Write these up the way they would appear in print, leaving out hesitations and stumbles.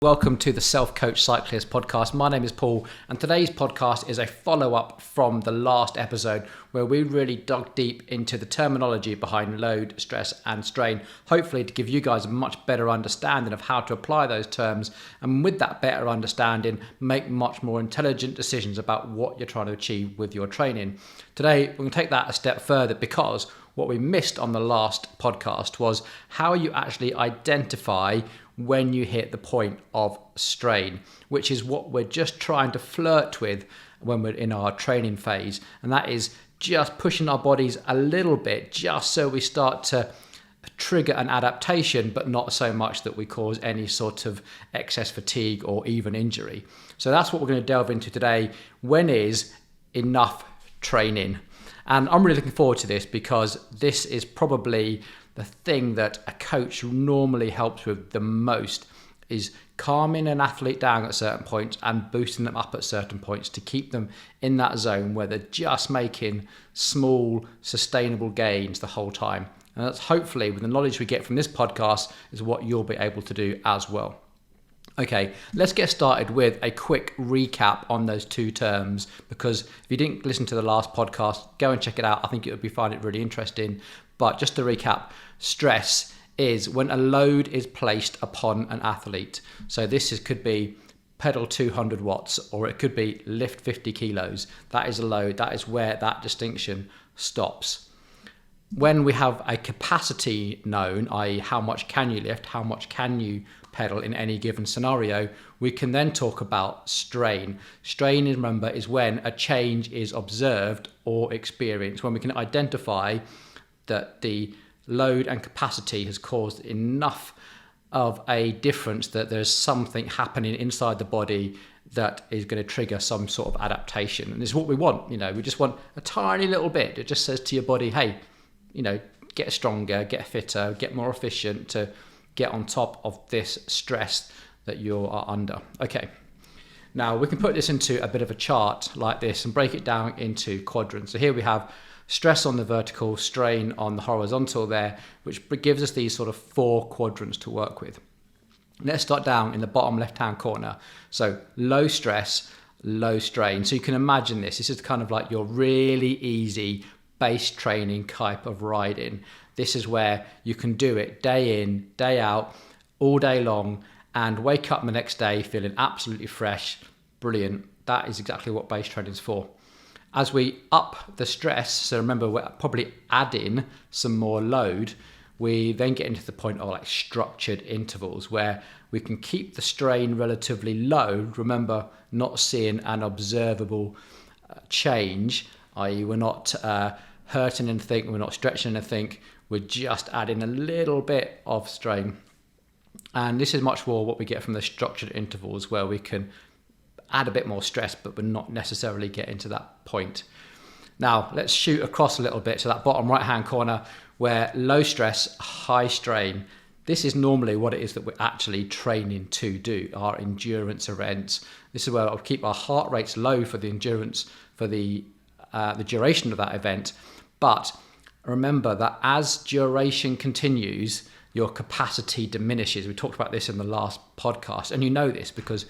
Welcome to the Self Coached Cyclist Podcast. My name is Paul, and today's podcast is a follow-up from the last episode where we really dug deep into the terminology behind load, stress, and strain, hopefully to give you guys a much better understanding of how to apply those terms, and with that better understanding, make much more intelligent decisions about what you're trying to achieve with your training. Today, we're going to take that a step further because what we missed on the last podcast was how you actually identify when you hit the point of strain, which is what we're just trying to flirt with when we're in our training phase. And that is just pushing our bodies a little bit, just so we start to trigger an adaptation, but not so much that we cause any sort of excess fatigue or even injury. So that's what we're going to delve into today. When is enough training? And I'm really looking forward to this because this is probably the thing that a coach normally helps with the most, is calming an athlete down at certain points and boosting them up at certain points to keep them in that zone where they're just making small, sustainable gains the whole time. And that's hopefully, with the knowledge we get from this podcast, is what you'll be able to do as well. Okay, let's get started with a quick recap on those two terms, because if you didn't listen to the last podcast, go and check it out. I think you'll find it really interesting. But just to recap, stress is when a load is placed upon an athlete. So this could be pedal 200 watts, or it could be lift 50 kilos. That is a load. That is where that distinction stops. When we have a capacity known, i.e. how much can you lift, how much can you pedal in any given scenario, we can then talk about strain. Strain, remember, is when a change is observed or experienced, when we can identify that the load and capacity has caused enough of a difference that there's something happening inside the body that is going to trigger some sort of adaptation. And this is what we want. We just want a tiny little bit. It just says to your body, hey, get stronger, get fitter, get more efficient to get on top of this stress that you are under. Okay. Now we can put this into a bit of a chart like this and break it down into quadrants. So here we have stress on the vertical, strain on the horizontal there, which gives us these sort of four quadrants to work with. Let's start down in the bottom left-hand corner. So low stress, low strain. So you can imagine this. This is kind of like your really easy base training type of riding. This is where you can do it day in, day out, all day long, and wake up the next day feeling absolutely fresh. Brilliant. That is exactly what base training is for. As we up the stress, so remember we're probably adding some more load, we then get into the point of like structured intervals where we can keep the strain relatively low. Remember, not seeing an observable change, i.e. we're not hurting anything, we're not stretching anything, we're just adding a little bit of strain. And this is much more what we get from the structured intervals, where we can add a bit more stress, but we're not necessarily getting to that point. Now, let's shoot across a little bit to that bottom right-hand corner where low stress, high strain. This is normally what it is that we're actually training to do, our endurance events. This is where I'll keep our heart rates low for the endurance, for the duration of that event. But remember that as duration continues, your capacity diminishes. We talked about this in the last podcast, and you know this because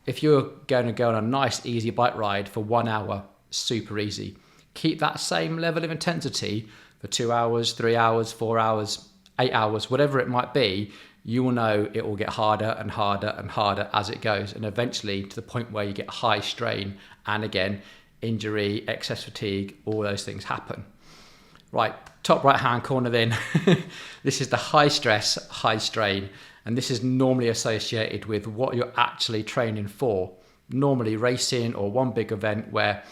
if you're going to go on a nice, easy bike ride for 1 hour, super easy. Keep that same level of intensity for 2 hours, 3 hours, 4 hours, 8 hours, whatever it might be. You will know it will get harder and harder and harder as it goes, and eventually to the point where you get high strain, and again, injury, excess fatigue, all those things happen. Right, top right-hand corner then. This is the high stress, high strain. And this is normally associated with what you're actually training for. Normally racing or one big event where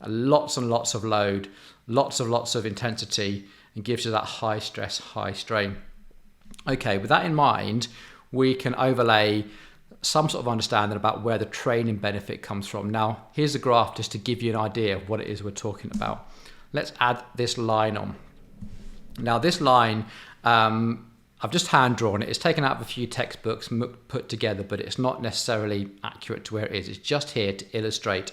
lots and lots of load, lots of intensity, and gives you that high stress, high strain. Okay, with that in mind, we can overlay some sort of understanding about where the training benefit comes from. Now, here's a graph just to give you an idea of what it is we're talking about. Let's add this line on. Now, this line, I've just hand drawn it. It's taken out of a few textbooks put together, but it's not necessarily accurate to where it is. It's just here to illustrate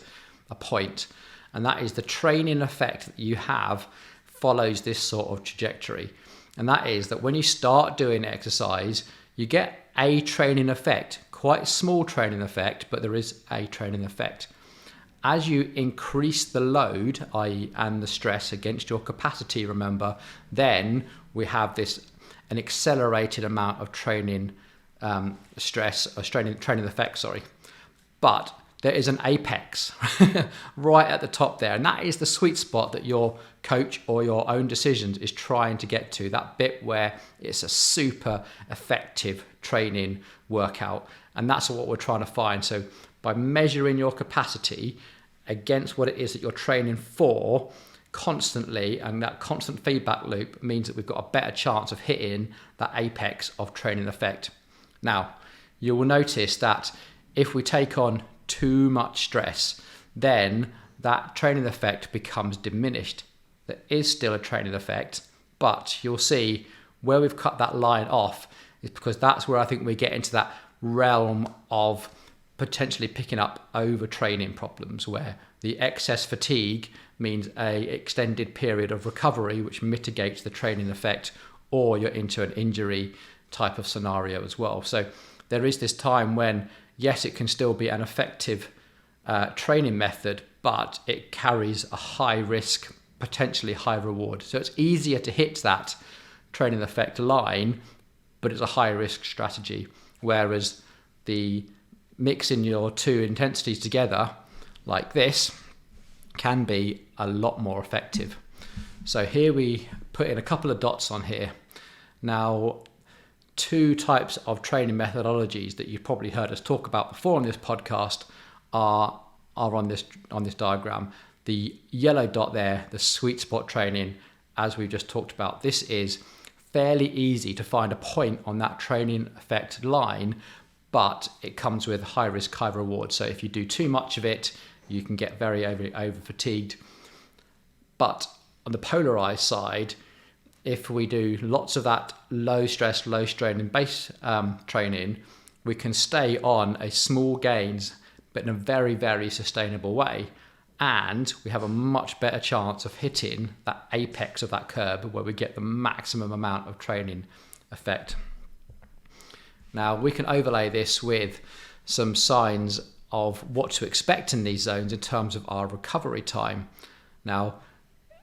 a point. And that is the training effect that you have follows this sort of trajectory. And that is that when you start doing exercise, you get a training effect quite small training effect, but there is a training effect. As you increase the load, i.e. and the stress against your capacity, remember, then we have an accelerated amount of training training effect, But there is an apex right at the top there, and that is the sweet spot that your coach or your own decisions is trying to get to, that bit where it's a super effective training workout, and that's what we're trying to find. So by measuring your capacity against what it is that you're training for constantly, and that constant feedback loop means that we've got a better chance of hitting that apex of training effect. Now, you will notice that if we take on too much stress, then that training effect becomes diminished. There is still a training effect, but you'll see where we've cut that line off is because that's where I think we get into that realm of potentially picking up overtraining problems, where the excess fatigue means a extended period of recovery which mitigates the training effect, or you're into an injury type of scenario as well. So there is this time when, yes, it can still be an effective training method, but it carries a high risk, potentially high reward. So it's easier to hit that training effect line, but it's a high risk strategy. Whereas the mixing your two intensities together like this can be a lot more effective. So here we put in a couple of dots on here. Now, two types of training methodologies that you've probably heard us talk about before on this podcast are on this diagram. The yellow dot there, the sweet spot training, as we've just talked about, this is fairly easy to find a point on that training effect line, but it comes with high risk, high reward. So if you do too much of it, you can get very over fatigued. But on the polarized side, if we do lots of that low stress, low strain and base training, we can stay on a small gains, but in a very, very sustainable way. And we have a much better chance of hitting that apex of that curve where we get the maximum amount of training effect. Now, we can overlay this with some signs of what to expect in these zones in terms of our recovery time. Now,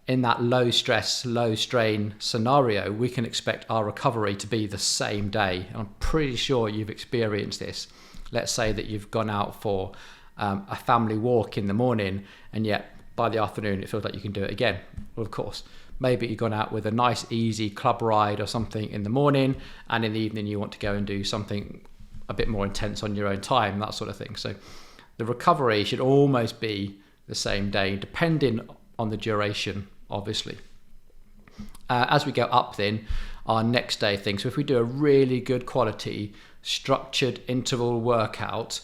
in that low stress, low strain scenario, we can expect our recovery to be the same day. And I'm pretty sure you've experienced this. Let's say that you've gone out for a family walk in the morning, and yet by the afternoon it feels like you can do it again. Well, of course, maybe you've gone out with a nice easy club ride or something in the morning, and in the evening you want to go and do something a bit more intense on your own time, that sort of thing. So the recovery should almost be the same day, depending on the duration, obviously. As we go up then, our next day thing. So if we do a really good quality structured interval workout,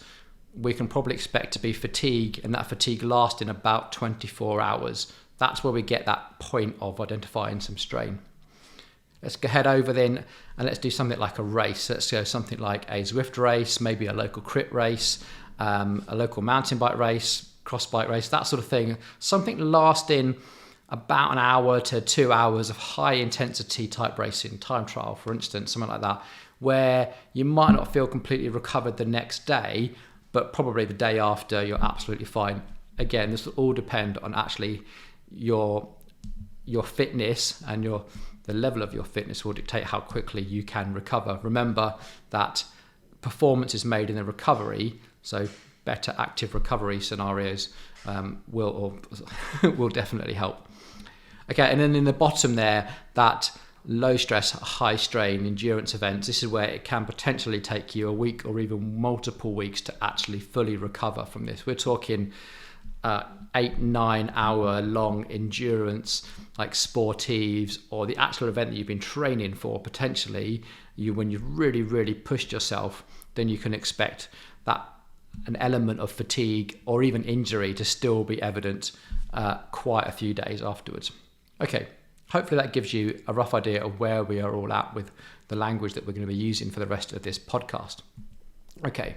we can probably expect to be fatigue, and that fatigue lasting about 24 hours. That's where we get that point of identifying some strain. Let's go head over then and let's do something like a race. Let's go something like a ZWIFT race, maybe a local crit race, a local mountain bike race, cross bike race, that sort of thing. Something lasting about an hour to 2 hours of high intensity type racing, time trial, for instance, something like that, where you might not feel completely recovered the next day, but probably the day after you're absolutely fine. Again, this will all depend on actually your fitness, and the level of your fitness will dictate how quickly you can recover. Remember that performance is made in the recovery, so better active recovery scenarios will definitely help. Okay, and then in the bottom there, that low stress, high strain endurance events, this is where it can potentially take you a week or even multiple weeks to actually fully recover from this. We're talking 8-9 hour long endurance, like sportives, or the actual event that you've been training for. Potentially, when you've really pushed yourself, then you can expect that an element of fatigue or even injury to still be evident quite a few days afterwards. Okay, hopefully that gives you a rough idea of where we are all at with the language that we're going to be using for the rest of this podcast. Okay,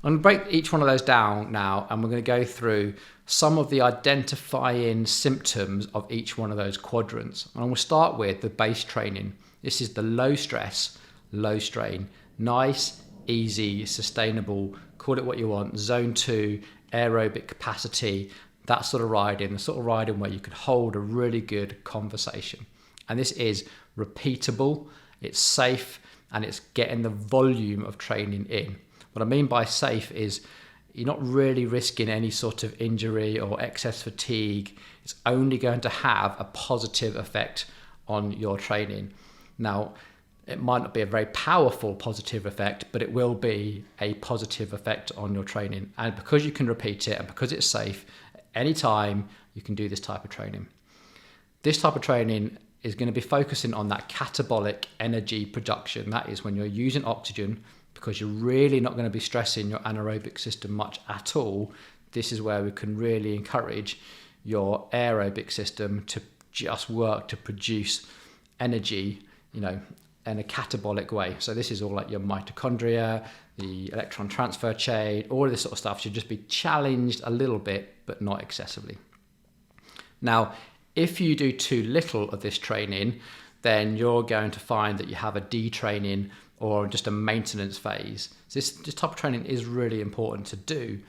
I'm going to break each one of those down now, and we're going to go through some of the identifying symptoms of each one of those quadrants. And we'll start with the base training. This is the low stress, low strain, nice, easy, sustainable, call it what you want, zone 2, aerobic capacity, that sort of riding, the sort of riding where you can hold a really good conversation. And this is repeatable, it's safe, and it's getting the volume of training in. What I mean by safe is you're not really risking any sort of injury or excess fatigue. It's only going to have a positive effect on your training. Now, it might not be a very powerful positive effect, but it will be a positive effect on your training. And because you can repeat it and because it's safe, anytime you can do this type of training. This type of training is going to be focusing on that catabolic energy production. That is when you're using oxygen, because you're really not going to be stressing your anaerobic system much at all. This is where we can really encourage your aerobic system to just work to produce energy, in a catabolic way. So this is all like your mitochondria, the electron transfer chain, all of this sort of stuff should just be challenged a little bit, but not excessively. Now, if you do too little of this training, then you're going to find that you have a detraining or just a maintenance phase. So this type of training is really important to do.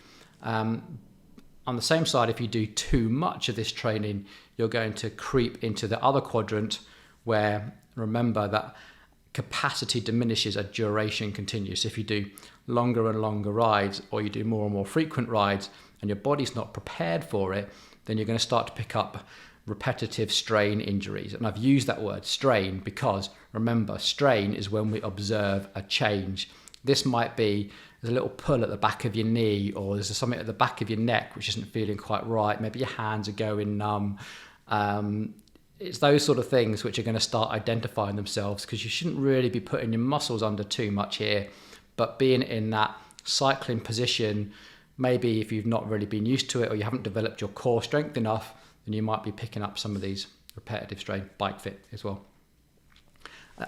On the same side, if you do too much of this training, you're going to creep into the other quadrant where, remember that capacity diminishes as duration continues. So if you do longer and longer rides, or you do more and more frequent rides, and your body's not prepared for it, then you're going to start to pick up repetitive strain injuries. And I've used that word strain because, remember, strain is when we observe a change. This might be there's a little pull at the back of your knee, or there's something at the back of your neck which isn't feeling quite right. Maybe your hands are going numb. It's those sort of things which are going to start identifying themselves, because you shouldn't really be putting your muscles under too much here, but being in that cycling position, maybe if you've not really been used to it or you haven't developed your core strength enough, then you might be picking up some of these repetitive strain. Bike fit as well.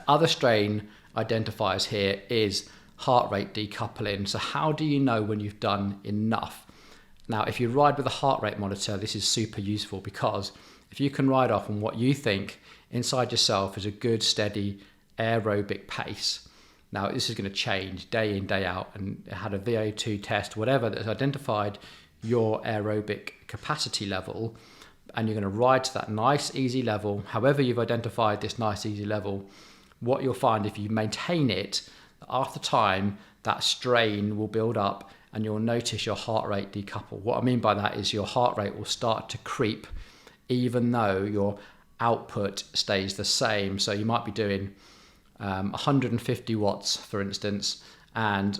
Other strain identifiers here is heart rate decoupling. So how do you know when you've done enough? Now, if you ride with a heart rate monitor, this is super useful, because if you can ride off on what you think inside yourself is a good, steady aerobic pace. Now, this is going to change day in, day out, and it had a VO2 test, whatever, that's identified your aerobic capacity level, and you're going to ride to that nice, easy level. However you've identified this nice, easy level, what you'll find if you maintain it, after time, that strain will build up and you'll notice your heart rate decouple. What I mean by that is your heart rate will start to creep even though your output stays the same. So you might be doing 150 watts, for instance, and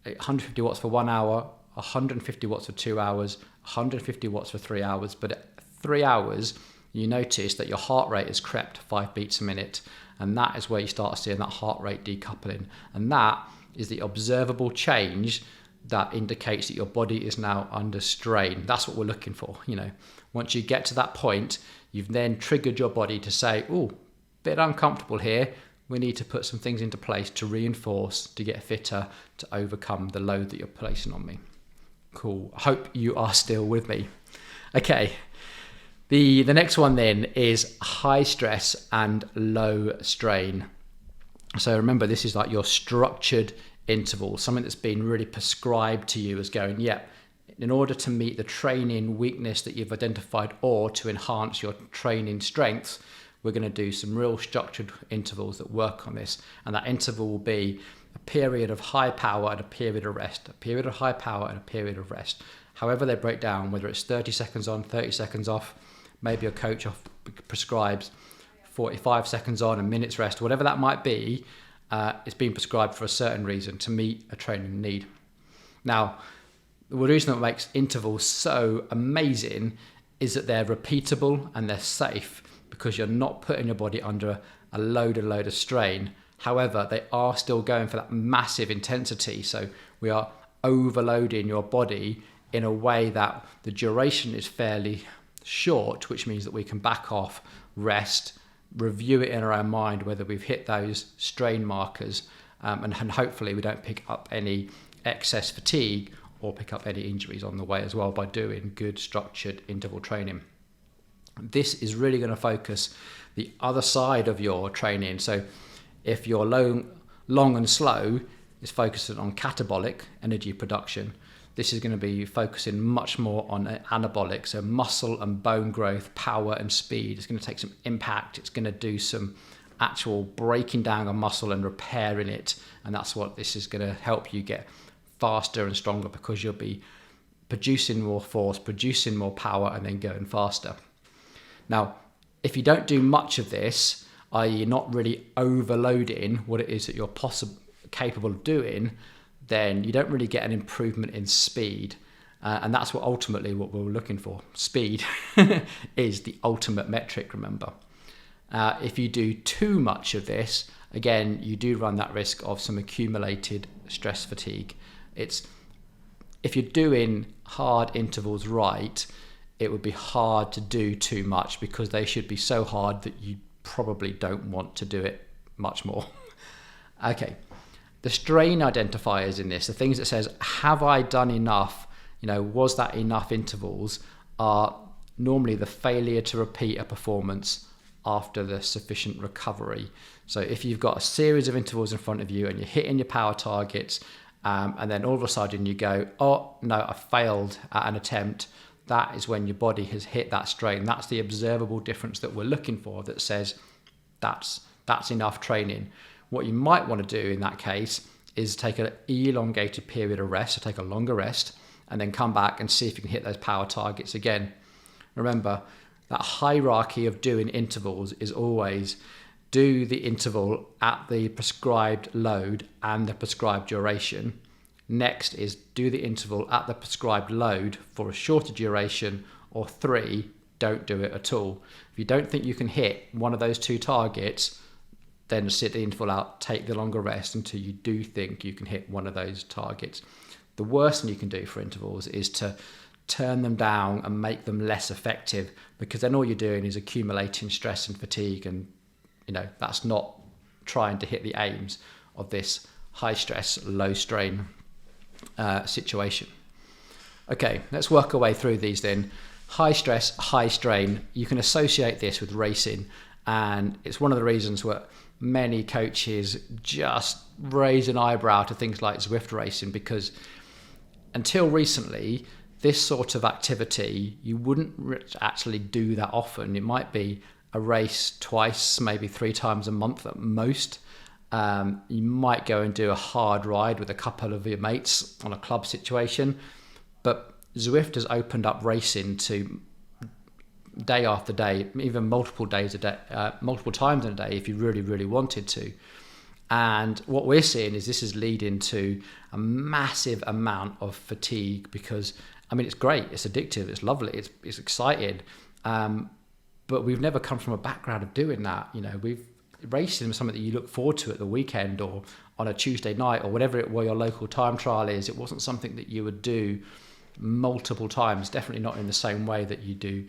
150 watts for 1 hour, 150 watts for 2 hours, 150 watts for 3 hours. But at 3 hours, you notice that your heart rate has crept 5 beats a minute. And that is where you start seeing that heart rate decoupling. And that is the observable change that indicates that your body is now under strain. That's what we're looking for. Once you get to that point, you've then triggered your body to say, oh, bit uncomfortable here. We need to put some things into place to reinforce, to get fitter, to overcome the load that you're placing on me. Cool. I hope you are still with me. Okay. The next one then is high stress and low strain. So remember, this is like your structured interval, something that's been really prescribed to you as going, in order to meet the training weakness that you've identified or to enhance your training strength, we're going to do some real structured intervals that work on this. And that interval will be a period of high power and a period of rest, a period of high power and a period of rest. However they break down, whether it's 30 seconds on, 30 seconds off, maybe a coach prescribes 45 seconds on and minutes rest, whatever that might be, it's been prescribed for a certain reason, to meet a training need. Now, the reason that makes intervals so amazing is that they're repeatable and they're safe, because you're not putting your body under a load of strain. However, they are still going for that massive intensity. So we are overloading your body in a way that the duration is fairly short, which means that we can back off, rest, review it in our own mind whether we've hit those strain markers, and hopefully we don't pick up any excess fatigue or pick up any injuries on the way as well by doing good structured interval training. This is really going to focus the other side of your training. So if you're long and slow, is focusing on catabolic energy production. This is going to be focusing much more on anabolic, so muscle and bone growth, power and speed. It's going to take some impact. It's going to do some actual breaking down of muscle and repairing it. And that's what this is going to help you get faster and stronger, because you'll be producing more force, producing more power, and then going faster. Now, if you don't do much of this, i.e. you're not really overloading what it is that you're capable of doing, then you don't really get an improvement in speed. And that's what ultimately what we're looking for. Speed is the ultimate metric, remember. If you do too much of this, again, you do run that risk of some accumulated stress fatigue. If you're doing hard intervals right, it would be hard to do too much, because they should be so hard that you probably don't want to do it much more. Okay, the strain identifiers in this, the things that says, have I done enough, was that enough intervals, are normally the failure to repeat a performance after the sufficient recovery. So if you've got a series of intervals in front of you and you're hitting your power targets, and then all of a sudden you go, oh no, I failed at an attempt, that is when your body has hit that strain. That's the observable difference that we're looking for, that says that's enough training. What you might want to do in that case is take an elongated period of rest, so take a longer rest, and then come back and see if you can hit those power targets again. Remember, that hierarchy of doing intervals is always do the interval at the prescribed load and the prescribed duration. Next is do the interval at the prescribed load for a shorter duration, or 3, don't do it at all. If you don't think you can hit one of those 2 targets, then sit the interval out, take the longer rest until you do think you can hit one of those targets. The worst thing you can do for intervals is to turn them down and make them less effective, because then all you're doing is accumulating stress and fatigue, and that's not trying to hit the aims of this high stress, low strain situation. Okay, let's work our way through these then. High stress, high strain, you can associate this with racing, and it's one of the reasons where many coaches just raise an eyebrow to things like ZWIFT racing, because until recently, this sort of activity, you wouldn't actually do that often. It might be a race twice, maybe 3 times a month at most. You might go and do a hard ride with a couple of your mates on a club situation. But ZWIFT has opened up racing to day after day, even multiple days a day, multiple times in a day if you really, really wanted to. And what we're seeing is this is leading to a massive amount of fatigue, because it's great, it's addictive, it's lovely, it's exciting, but we've never come from a background of doing that. Racing was something that you look forward to at the weekend or on a Tuesday night or whatever your local time trial is. It wasn't something that you would do multiple times, definitely not in the same way that you do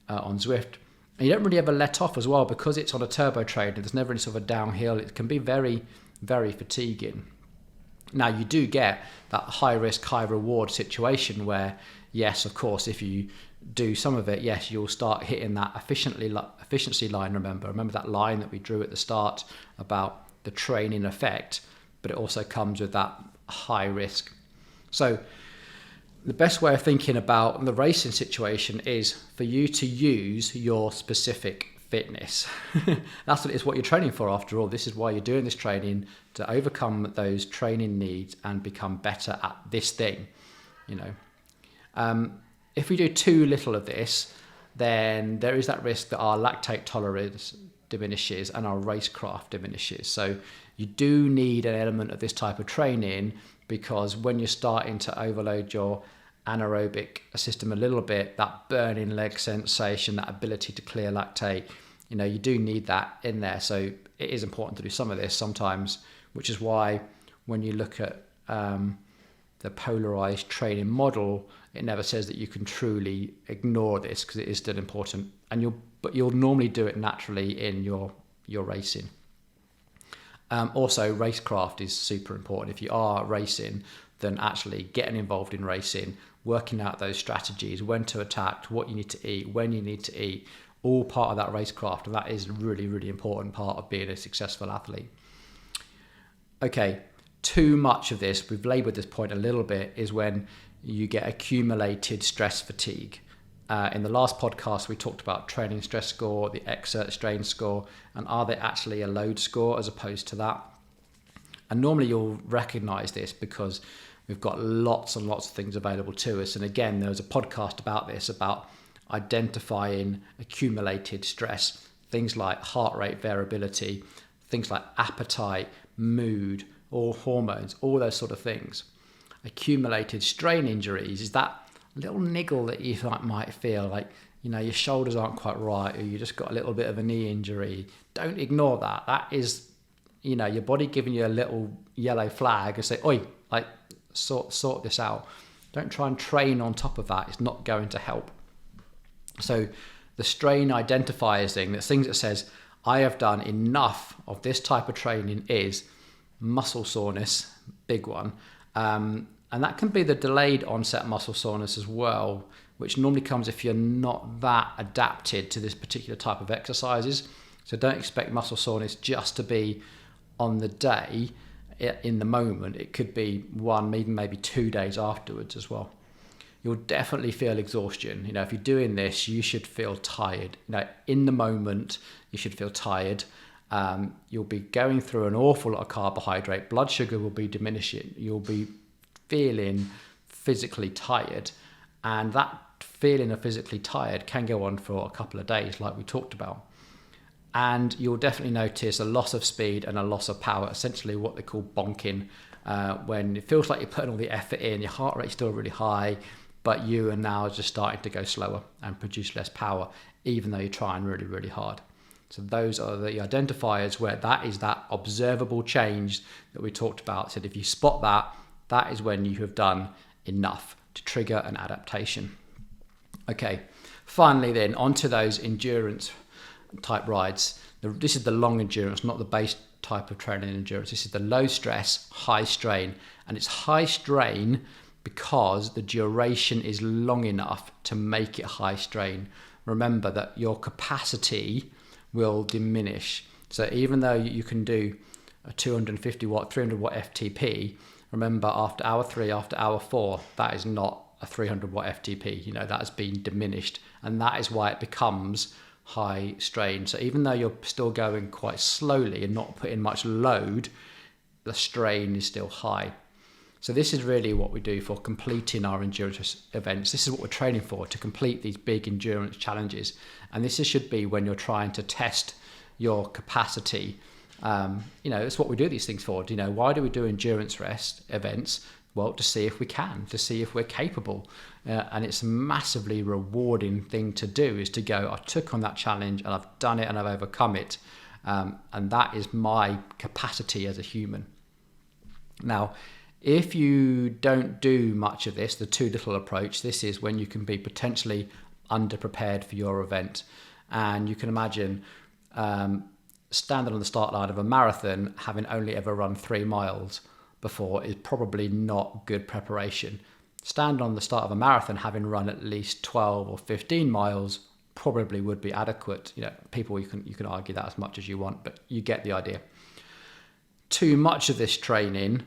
on ZWIFT. And you don't really ever let off as well, because it's on a turbo train and there's never any sort of a downhill. It can be very, very fatiguing. Now, you do get that high risk, high reward situation where, yes, of course, if you do some of it, yes, you'll start hitting that efficiency line. Remember that line that we drew at the start about the training effect, but it also comes with that high risk. So the best way of thinking about the racing situation is for you to use your specific fitness. That's what you're training for, after all. This is why you're doing this training, to overcome those training needs and become better at this thing. If we do too little of this, then there is that risk that our lactate tolerance diminishes and our racecraft diminishes. So you do need an element of this type of training, because when you're starting to overload your anaerobic system a little bit, that burning leg sensation, that ability to clear lactate, you do need that in there. So it is important to do some of this sometimes, which is why when you look at the polarized training model, it never says that you can truly ignore this, because it is still important, and you'll normally do it naturally in your racing. Also, racecraft is super important. If you are racing, then actually getting involved in racing, working out those strategies, when to attack, what you need to eat, when you need to eat, all part of that racecraft, and that is a really, really important part of being a successful athlete. Okay, Too much of this, we've laboured this point a little bit, is when you get accumulated stress fatigue. In the last podcast, we talked about training stress score, the exert strain score, and are they actually a load score as opposed to that? And normally you'll recognise this because we've got lots and lots of things available to us. And again, there was a podcast about this, about identifying accumulated stress, things like heart rate variability, things like appetite, mood, or hormones, all those sort of things. Accumulated strain injuries is that little niggle that you might feel like, your shoulders aren't quite right, or you just got a little bit of a knee injury. Don't ignore that. That is, your body giving you a little yellow flag and say, oi, sort this out. Don't try and train on top of that. It's not going to help. So the strain identifiers thing, the things that says, I have done enough of this type of training, is muscle soreness, big one. And that can be the delayed onset muscle soreness as well, which normally comes if you're not that adapted to this particular type of exercises. So don't expect muscle soreness just to be on the day, in the moment. It could be one, maybe 2 days afterwards as well. You'll definitely feel exhaustion. If you're doing this, you should feel tired. In the moment, you should feel tired. You'll be going through an awful lot of carbohydrate. Blood sugar will be diminishing. You'll be feeling physically tired. And that feeling of physically tired can go on for a couple of days, like we talked about. And you'll definitely notice a loss of speed and a loss of power, essentially what they call bonking, when it feels like you're putting all the effort in, your heart rate's still really high, but you are now just starting to go slower and produce less power, even though you're trying really, really hard. So those are the identifiers where that is that observable change that we talked about. So if you spot that, that is when you have done enough to trigger an adaptation. Okay, finally then, onto those endurance type rides. This is the long endurance, not the base type of training endurance. This is the low stress, high strain. And it's high strain because the duration is long enough to make it high strain. Remember that your capacity will diminish. So even though you can do a 250 watt, 300 watt FTP, remember after hour 3, after hour 4, that is not a 300 watt FTP. That has been diminished. And that is why it becomes high strain. So even though you're still going quite slowly and not putting much load, the strain is still high. So this is really what we do for completing our endurance events. This is what we're training for, to complete these big endurance challenges. And this should be when you're trying to test your capacity. It's what we do these things for. Why do we do endurance rest events? Well, to see if we can, to see if we're capable. And it's a massively rewarding thing to do, is to go, I took on that challenge and I've done it and I've overcome it. And that is my capacity as a human. Now, if you don't do much of this, the too little approach, this is when you can be potentially underprepared for your event. And you can imagine standing on the start line of a marathon, having only ever run 3 miles before, is probably not good preparation. Stand on the start of a marathon, having run at least 12 or 15 miles, probably would be adequate. People, you can argue that as much as you want, but you get the idea. Too much of this training,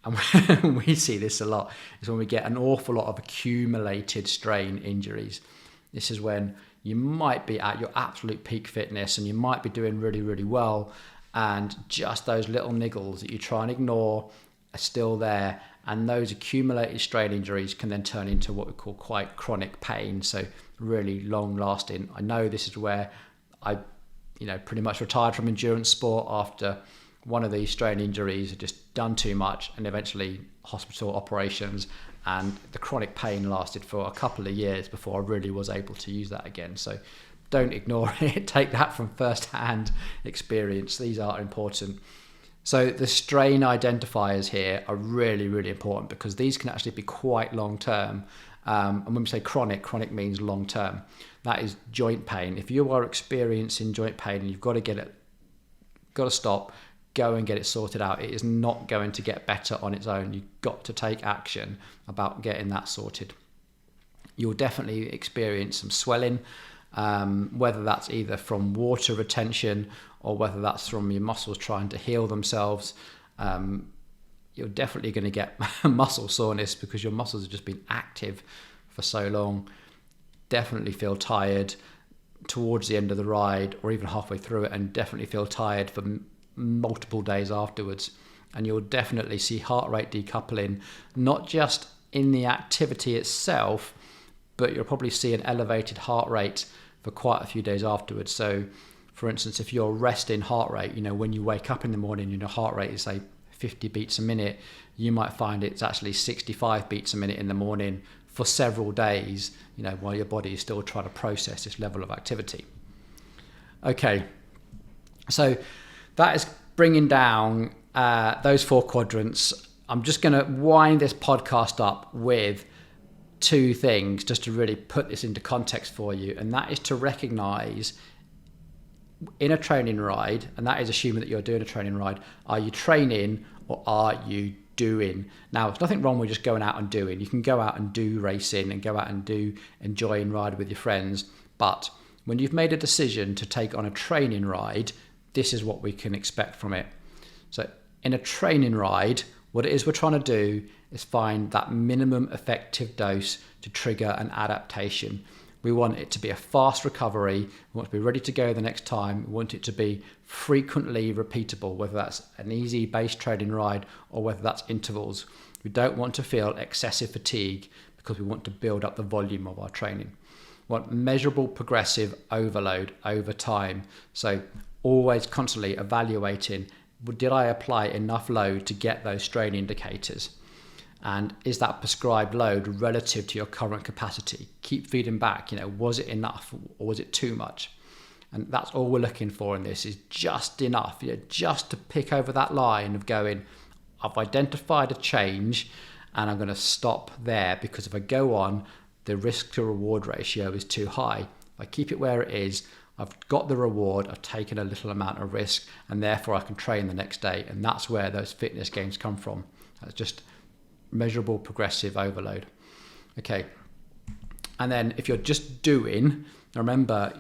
and we see this a lot, is when we get an awful lot of accumulated strain injuries. This is when you might be at your absolute peak fitness and you might be doing really, really well, and just those little niggles that you try and ignore are still there. And those accumulated strain injuries can then turn into what we call quite chronic pain. So really long lasting. I know this is where I, pretty much retired from endurance sport after one of these strain injuries, had just done too much, and eventually hospital operations, and the chronic pain lasted for a couple of years before I really was able to use that again. So don't ignore it. Take that from first-hand experience. These are important. So the strain identifiers here are really, really important, because these can actually be quite long-term. And when we say chronic means long-term. That is joint pain. If you are experiencing joint pain and you've got to stop, go and get it sorted out. It is not going to get better on its own. You've got to take action about getting that sorted. You'll definitely experience some swelling, whether that's either from water retention or whether that's from your muscles trying to heal themselves. you're definitely going to get muscle soreness because your muscles have just been active for so long. Definitely feel tired towards the end of the ride or even halfway through it, and definitely feel tired for multiple days afterwards. And you'll definitely see heart rate decoupling, not just in the activity itself, but you'll probably see an elevated heart rate for quite a few days afterwards. So for instance, if you're resting heart rate, when you wake up in the morning, your heart rate is say 50 beats a minute, you might find it's actually 65 beats a minute in the morning for several days, while your body is still trying to process this level of activity. Okay, so that is bringing down those 4 quadrants. I'm just going to wind this podcast up with 2 things just to really put this into context for you, and that is to recognize in a training ride, and that is assuming that you're doing a training ride, are you training or are you doing? Now, there's nothing wrong with just going out and doing. You can go out and do racing and go out and do enjoy and ride with your friends, but when you've made a decision to take on a training ride, this is what we can expect from it. So in a training ride, what it is we're trying to do is find that minimum effective dose to trigger an adaptation. We want it to be a fast recovery. We want to be ready to go the next time. We want it to be frequently repeatable, whether that's an easy base training ride or whether that's intervals. We don't want to feel excessive fatigue because we want to build up the volume of our training. We want measurable progressive overload over time. So always constantly evaluating, did I apply enough load to get those strain indicators? And is that prescribed load relative to your current capacity? Keep feeding back, was it enough or was it too much? And that's all we're looking for in this, is just enough, just to pick over that line of going, I've identified a change and I'm going to stop there, because if I go on, the risk to reward ratio is too high. If I keep it where it is, I've got the reward, I've taken a little amount of risk, and therefore I can train the next day. And that's where those fitness gains come from. That's just measurable progressive overload. Okay, and then if you're just doing, remember,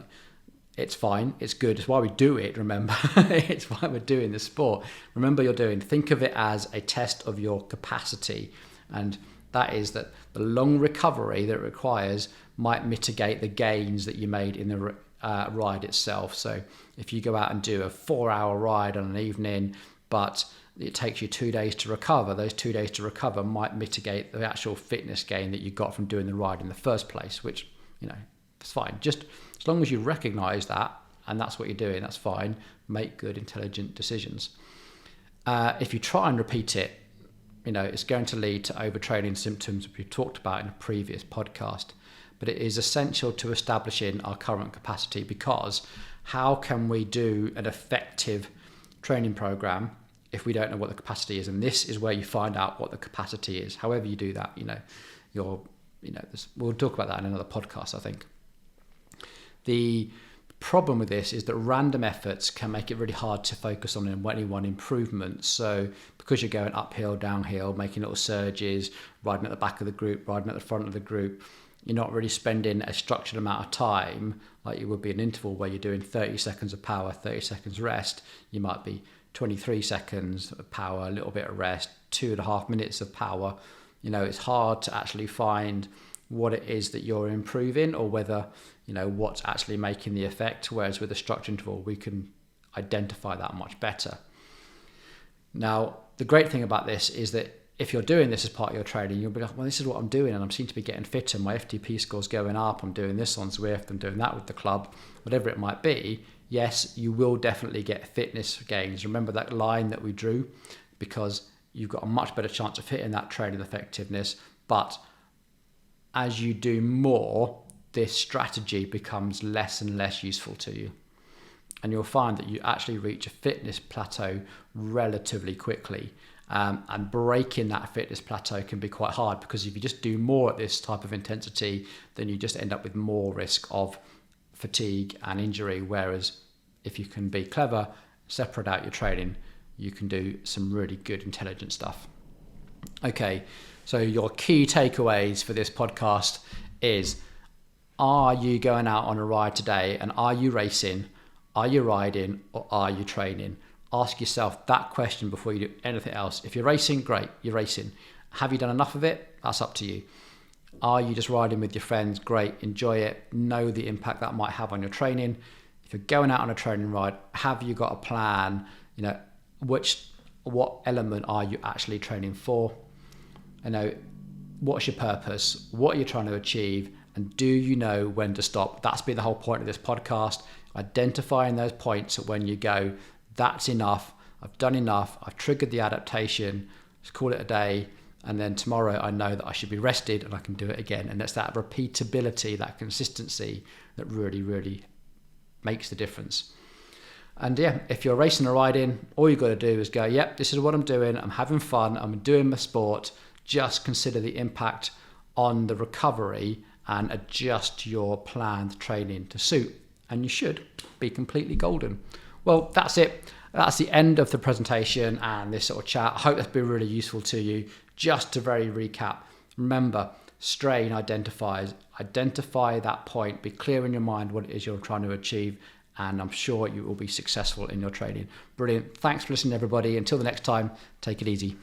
it's fine, it's good, it's why we do it, remember. It's why we're doing the sport. Remember, think of it as a test of your capacity, and that is that the long recovery that it requires might mitigate the gains that you made in the ride itself. So if you go out and do a 4-hour ride on an evening, but it takes you 2 days to recover, those 2 days to recover might mitigate the actual fitness gain that you got from doing the ride in the first place, which, it's fine. Just as long as you recognize that and that's what you're doing, that's fine. Make good, intelligent decisions. If you try and repeat it, it's going to lead to overtraining symptoms we talked about in a previous podcast. But it is essential to establishing our current capacity, because how can we do an effective training program if we don't know what the capacity is? And this is where you find out what the capacity is. However you do that, we'll talk about that in another podcast, I think. The problem with this is that random efforts can make it really hard to focus on any one improvement. So because you're going uphill, downhill, making little surges, riding at the back of the group, riding at the front of the group, you're not really spending a structured amount of time like you would be an interval where you're doing 30 seconds of power, 30 seconds rest. You might be 23 seconds of power, a little bit of rest, 2.5 minutes of power. It's hard to actually find what it is that you're improving, or whether, what's actually making the effect. Whereas with a structured interval, we can identify that much better. Now, the great thing about this is that if you're doing this as part of your training, you'll be like, well, this is what I'm doing, and I seem to be getting fitter. My FTP score's going up. I'm doing this on Zwift. I'm doing that with the club, whatever it might be. Yes, you will definitely get fitness gains. Remember that line that we drew, because you've got a much better chance of hitting that training effectiveness. But as you do more, this strategy becomes less and less useful to you. And you'll find that you actually reach a fitness plateau relatively quickly. And breaking that fitness plateau can be quite hard, because if you just do more at this type of intensity, then you just end up with more risk of fatigue and injury. Whereas if you can be clever, separate out your training, you can do some really good, intelligent stuff. Okay, so your key takeaways for this podcast is, are you going out on a ride today, and are you racing? Are you riding, or are you training? ask yourself that question before you do anything else. If you're racing, great, you're racing. Have you done enough of it? That's up to you. Are you just riding with your friends? Great, enjoy it. Know the impact that might have on your training. If you're going out on a training ride, have you got a plan? What element are you actually training for? What's your purpose? What are you trying to achieve? And do you know when to stop? That's been the whole point of this podcast. Identifying those points when you go, that's enough. I've done enough. I've triggered the adaptation. Let's call it a day. And then tomorrow I know that I should be rested and I can do it again. And it's that repeatability, that consistency that really, really makes the difference. And yeah, if you're racing or riding, all you've got to do is go, yep, this is what I'm doing. I'm having fun. I'm doing my sport. Just consider the impact on the recovery and adjust your planned training to suit. And you should be completely golden. Well, that's it. That's the end of the presentation and this sort of chat. I hope that's been really useful to you. Just to very recap, remember, strain identifies. Identify that point. Be clear in your mind what it is you're trying to achieve. And I'm sure you will be successful in your training. Brilliant. Thanks for listening, everybody. Until the next time, take it easy.